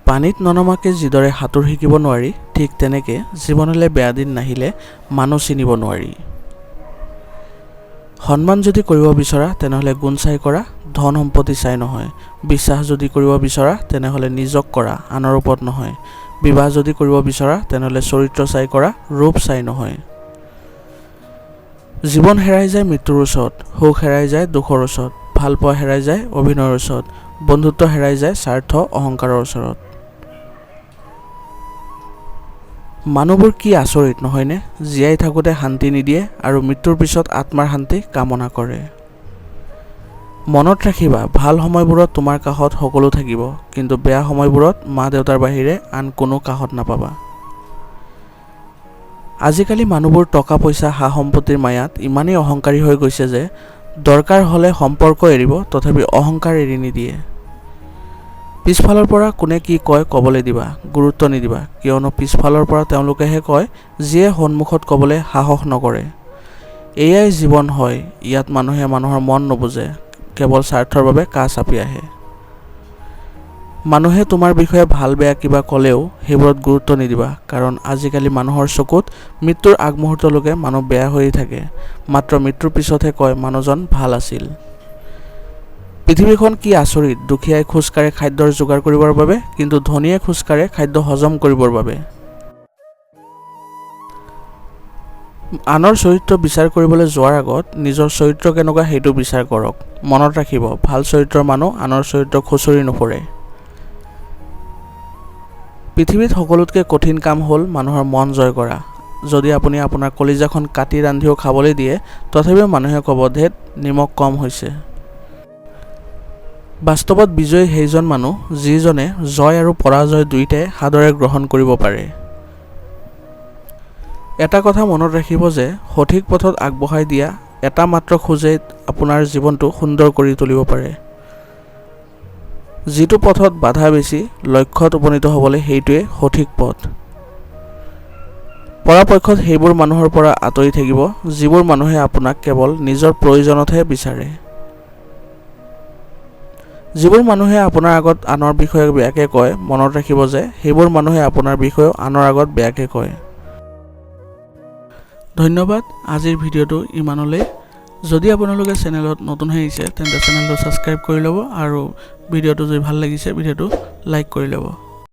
পানীত ননমাকে যিদৰে সাঁতোৰ শিকিব নোৱাৰি, ঠিক তেনেকৈ জীৱনলৈ বেয়া দিন নাহিলে মানুহ চিনিব নোৱাৰি। সন্মান যদি কৰিব বিচৰা তেনেহ'লে গুণ চাই কৰা, ধন সম্পত্তি চাই নহয়। বিশ্বাস যদি কৰিব বিচৰা তেনেহ'লে নিজক কৰা, আনৰ ওপৰত নহয়। বিবাহ যদি কৰিব বিচৰা তেনেহ'লে চৰিত্ৰ চাই কৰা, ৰূপ চাই নহয়। জীৱন হেৰাই যায় মৃত্যুৰ ওচৰত, সুখ হেৰাই যায় দুখৰ ওচৰত, ভালপোৱা হেৰাই যায় অভিনয়ৰ ওচৰত, বন্ধুত্ব হেৰাই যায় স্বাৰ্থ অহংকাৰৰ ওচৰত। মানুহবোৰ কি আচৰিত নহয়নে? জীয়াই থাকোঁতে শান্তি নিদিয়ে আৰু মৃত্যুৰ পিছত আত্মাৰ শান্তি কামনা কৰে। মনত ৰাখিবা, ভাল সময়বোৰত তোমাৰ কাষত সকলো থাকিব, কিন্তু বেয়া সময়বোৰত মা দেউতাৰ বাহিৰে আন কোনো কাষত নাপাবা। আজিকালি মানুহবোৰ টকা পইচা সা সম্পত্তিৰ মায়াত ইমানেই অহংকাৰী হৈ গৈছে যে দৰকাৰ হ'লে সম্পৰ্ক এৰিব, তথাপি অহংকাৰ এৰি নিদিয়ে। পিছফালৰ পৰা কোনে কি কয় ক'বলৈ দিবা, গুৰুত্ব নিদিবা, কিয়নো পিছফালৰ পৰা তেওঁলোকেহে কয় যিয়ে সন্মুখত ক'বলৈ সাহস নকৰে। এয়াই জীৱন হয়, ইয়াত মানুহে মানুহৰ মন নুবুজে, কেৱল স্বাৰ্থৰ বাবে কাষ চাপি আহে। মানুহে তোমাৰ বিষয়ে ভাল বেয়া কিবা ক'লেও সেইবোৰত গুৰুত্ব নিদিবা, কাৰণ আজিকালি মানুহৰ চকুত মৃত্যুৰ আগমুহূৰ্তলৈকে মানুহ বেয়া হৈয়ে থাকে, মাত্ৰ মৃত্যুৰ পিছতহে কয় মানুহজন ভাল আছিল। পৃথিৱীখন কি আচৰিত, দুখীয়াই খোজ কাঢ়ে খাদ্যৰ যোগাৰ কৰিবৰ বাবে, কিন্তু ধনীয়ে খোজ কাঢ়ে খাদ্য হজম কৰিবৰ বাবে। আনৰ চৰিত্ৰ বিচাৰ কৰিবলৈ যোৱাৰ আগত নিজৰ চৰিত্ৰ কেনেকুৱা সেইটো বিচাৰ কৰক। মনত ৰাখিব, ভাল চৰিত্ৰৰ মানুহ আনৰ চৰিত্ৰ খুচৰি নুফুৰে। পৃথিৱীত সকলোতকৈ কঠিন কাম হ'ল মানুহৰ মন জয় কৰা। যদি আপুনি আপোনাৰ কলিজাখন কাটি ৰান্ধিও খাবলৈ দিয়ে, তথাপিও মানুহে ক'ব ধেত নিমখ কম হৈছে। বাস্তৱত বিজয়ী সেইজন মানুহ যিজনে জয় আৰু পৰাজয় দুয়োটাই সাদৰে গ্ৰহণ কৰিব পাৰে। এটা কথা মনত ৰাখিব যে সঠিক পথত আগবঢ়াই দিয়া এটা মাত্ৰ খোজেই আপোনাৰ জীৱনটো সুন্দৰ কৰি তুলিব পাৰে। যিটো পথত বাধা বেছি, লক্ষ্যত উপনীত হ'বলৈ সেইটোৱে সঠিক পথ। পৰাপক্ষত সেইবোৰ মানুহৰ পৰা আঁতৰি থাকিব যিবোৰ মানুহে আপোনাক কেৱল নিজৰ প্ৰয়োজনতহে বিচাৰে। যিবোৰ মানুহে আপোনাৰ আগত আনৰ বিষয়ে বেয়াকৈ কয়, মনত ৰাখিব যে সেইবোৰ মানুহে আপোনাৰ বিষয়েও আনৰ আগত বেয়াকৈ কয়। ধন্যবাদ। আজিৰ ভিডিঅ'টো ইমানলৈ। যদি আপোনালোকে চেনেলত নতুন হৈ আহিছে তেন্তে চেনেলটো ছাবস্ক্ৰাইব কৰি ল'ব আৰু ভিডিঅ'টো যদি ভাল লাগিছে ভিডিঅ'টো লাইক কৰি ল'ব।